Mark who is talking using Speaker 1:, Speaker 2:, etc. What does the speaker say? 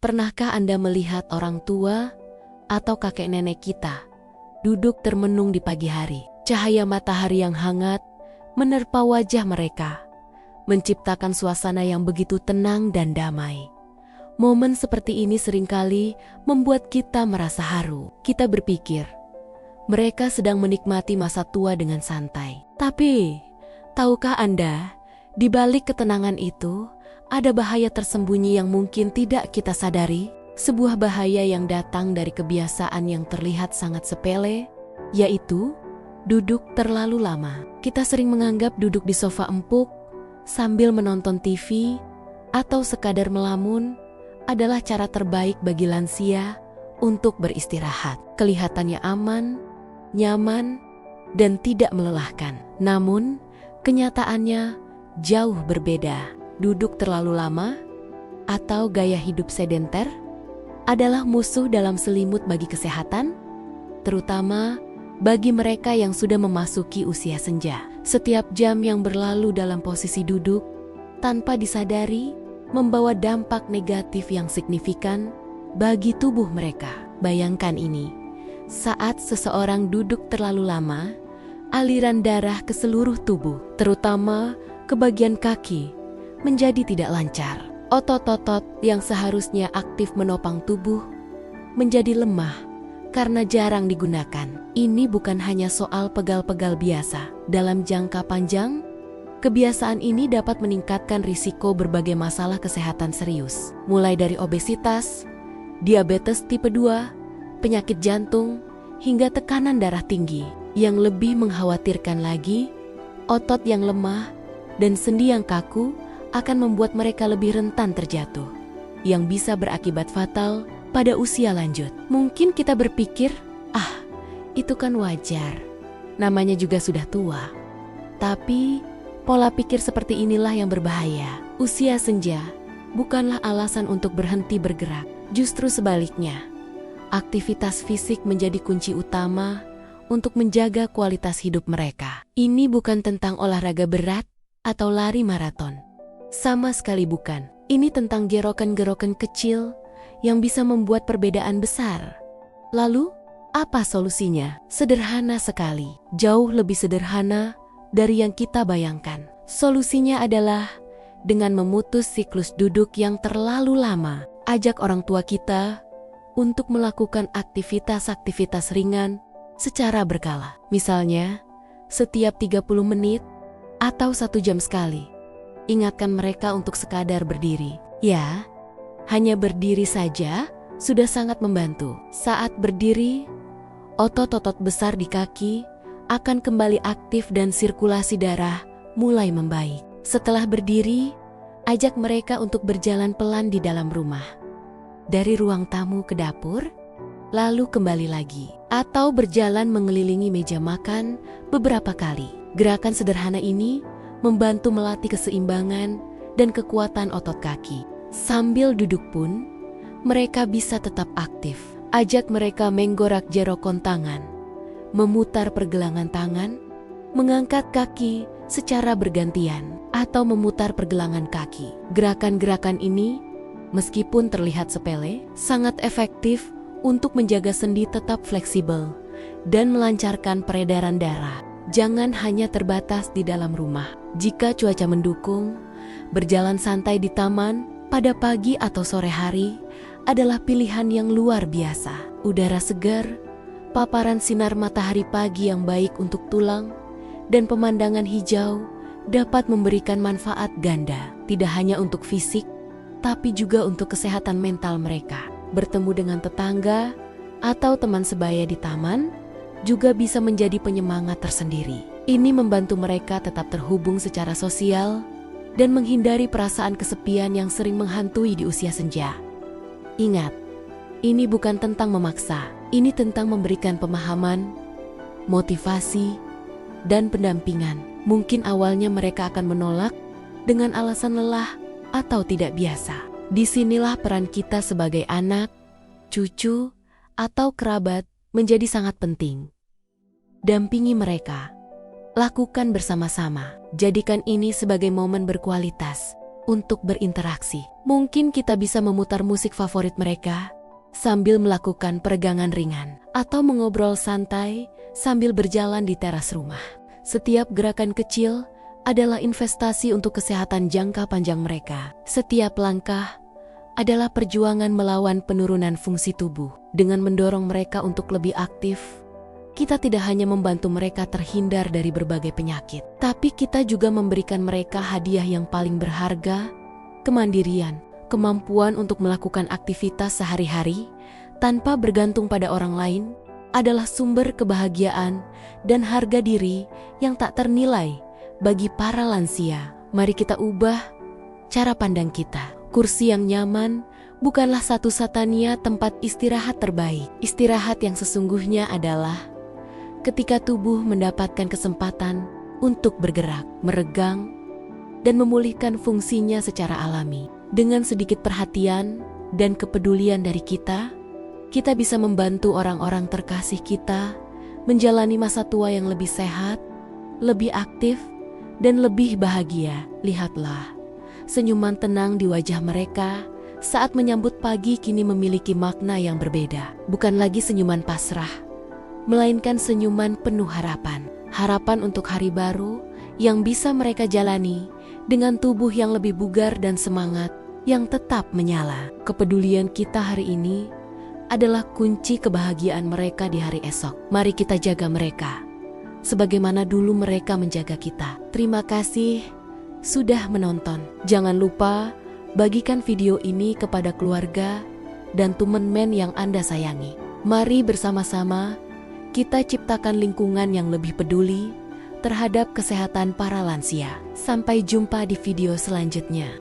Speaker 1: Pernahkah Anda melihat orang tua atau kakek nenek kita duduk termenung di pagi hari? Cahaya matahari yang hangat menerpa wajah mereka, menciptakan suasana yang begitu tenang dan damai. Momen seperti ini seringkali membuat kita merasa haru. Kita berpikir, mereka sedang menikmati masa tua dengan santai. Tapi, tahukah Anda, di balik ketenangan itu, ada bahaya tersembunyi yang mungkin tidak kita sadari? Sebuah bahaya yang datang dari kebiasaan yang terlihat sangat sepele, yaitu duduk terlalu lama. Kita sering menganggap duduk di sofa empuk, sambil menonton TV, atau sekadar melamun, adalah cara terbaik bagi lansia untuk beristirahat. Kelihatannya aman, nyaman, dan tidak melelahkan. Namun, kenyataannya jauh berbeda. Duduk terlalu lama atau gaya hidup sedenter adalah musuh dalam selimut bagi kesehatan, terutama bagi mereka yang sudah memasuki usia senja. Setiap jam yang berlalu dalam posisi duduk tanpa disadari membawa dampak negatif yang signifikan bagi tubuh mereka. Bayangkan ini, saat seseorang duduk terlalu lama, aliran darah ke seluruh tubuh, terutama ke bagian kaki, menjadi tidak lancar. Otot-otot yang seharusnya aktif menopang tubuh menjadi lemah karena jarang digunakan. Ini bukan hanya soal pegal-pegal biasa. Dalam jangka panjang, kebiasaan ini dapat meningkatkan risiko berbagai masalah kesehatan serius, mulai dari obesitas, diabetes tipe 2, penyakit jantung, hingga tekanan darah tinggi. Yang lebih mengkhawatirkan lagi, otot yang lemah dan sendi yang kaku akan membuat mereka lebih rentan terjatuh, yang bisa berakibat fatal pada usia lanjut. Mungkin kita berpikir, itu kan wajar, namanya juga sudah tua. Tapi, pola pikir seperti inilah yang berbahaya. Usia senja bukanlah alasan untuk berhenti bergerak. Justru sebaliknya, aktivitas fisik menjadi kunci utama untuk menjaga kualitas hidup mereka. Ini bukan tentang olahraga berat atau lari maraton. Sama sekali bukan. Ini tentang gerokan-gerokan kecil yang bisa membuat perbedaan besar. Lalu, apa solusinya? Sederhana sekali. Jauh lebih sederhana dari yang kita bayangkan. Solusinya adalah dengan memutus siklus duduk yang terlalu lama. Ajak orang tua kita untuk melakukan aktivitas-aktivitas ringan secara berkala. Misalnya, setiap 30 menit atau 1 jam sekali. Ingatkan mereka untuk sekadar berdiri. Ya, hanya berdiri saja sudah sangat membantu. Saat berdiri, otot-otot besar di kaki akan kembali aktif dan sirkulasi darah mulai membaik. Setelah berdiri, ajak mereka untuk berjalan pelan di dalam rumah. Dari ruang tamu ke dapur, lalu kembali lagi. Atau berjalan mengelilingi meja makan beberapa kali. Gerakan sederhana ini membantu melatih keseimbangan dan kekuatan otot kaki. Sambil duduk pun, mereka bisa tetap aktif. Ajak mereka menggorak jerokon tangan, memutar pergelangan tangan, mengangkat kaki secara bergantian, atau memutar pergelangan kaki. Gerakan-gerakan ini, meskipun terlihat sepele, sangat efektif untuk menjaga sendi tetap fleksibel dan melancarkan peredaran darah. Jangan hanya terbatas di dalam rumah. Jika cuaca mendukung, berjalan santai di taman pada pagi atau sore hari adalah pilihan yang luar biasa. Udara segar, paparan sinar matahari pagi yang baik untuk tulang, dan pemandangan hijau dapat memberikan manfaat ganda, tidak hanya untuk fisik, tapi juga untuk kesehatan mental mereka. Bertemu dengan tetangga atau teman sebaya di taman juga bisa menjadi penyemangat tersendiri. Ini membantu mereka tetap terhubung secara sosial dan menghindari perasaan kesepian yang sering menghantui di usia senja. Ingat, ini bukan tentang memaksa, ini tentang memberikan pemahaman, motivasi, dan pendampingan. Mungkin awalnya mereka akan menolak dengan alasan lelah atau tidak biasa. Disinilah peran kita sebagai anak, cucu, atau kerabat menjadi sangat penting. Dampingi mereka. Lakukan bersama-sama. Jadikan ini sebagai momen berkualitas, untuk berinteraksi. Mungkin kita bisa memutar musik favorit mereka sambil melakukan peregangan ringan atau mengobrol santai sambil berjalan di teras rumah. Setiap gerakan kecil adalah investasi untuk kesehatan jangka panjang mereka. Setiap langkah adalah perjuangan melawan penurunan fungsi tubuh. Dengan mendorong mereka untuk lebih aktif, kita tidak hanya membantu mereka terhindar dari berbagai penyakit, tapi kita juga memberikan mereka hadiah yang paling berharga, kemandirian, kemampuan untuk melakukan aktivitas sehari-hari tanpa bergantung pada orang lain adalah sumber kebahagiaan dan harga diri yang tak ternilai bagi para lansia. Mari kita ubah cara pandang kita. Kursi yang nyaman bukanlah satu-satunya tempat istirahat terbaik. Istirahat yang sesungguhnya adalah ketika tubuh mendapatkan kesempatan untuk bergerak, meregang, dan memulihkan fungsinya secara alami. Dengan sedikit perhatian dan kepedulian dari kita bisa membantu orang-orang terkasih kita menjalani masa tua yang lebih sehat, lebih aktif, dan lebih bahagia. Lihatlah, senyuman tenang di wajah mereka saat menyambut pagi kini memiliki makna yang berbeda. Bukan lagi senyuman pasrah, melainkan senyuman penuh harapan. Harapan untuk hari baru yang bisa mereka jalani dengan tubuh yang lebih bugar dan semangat yang tetap menyala. Kepedulian kita hari ini adalah kunci kebahagiaan mereka di hari esok. Mari kita jaga mereka sebagaimana dulu mereka menjaga kita. Terima kasih sudah menonton. Jangan lupa bagikan video ini kepada keluarga dan teman-teman yang Anda sayangi. Mari bersama-sama kita ciptakan lingkungan yang lebih peduli terhadap kesehatan para lansia. Sampai jumpa di video selanjutnya.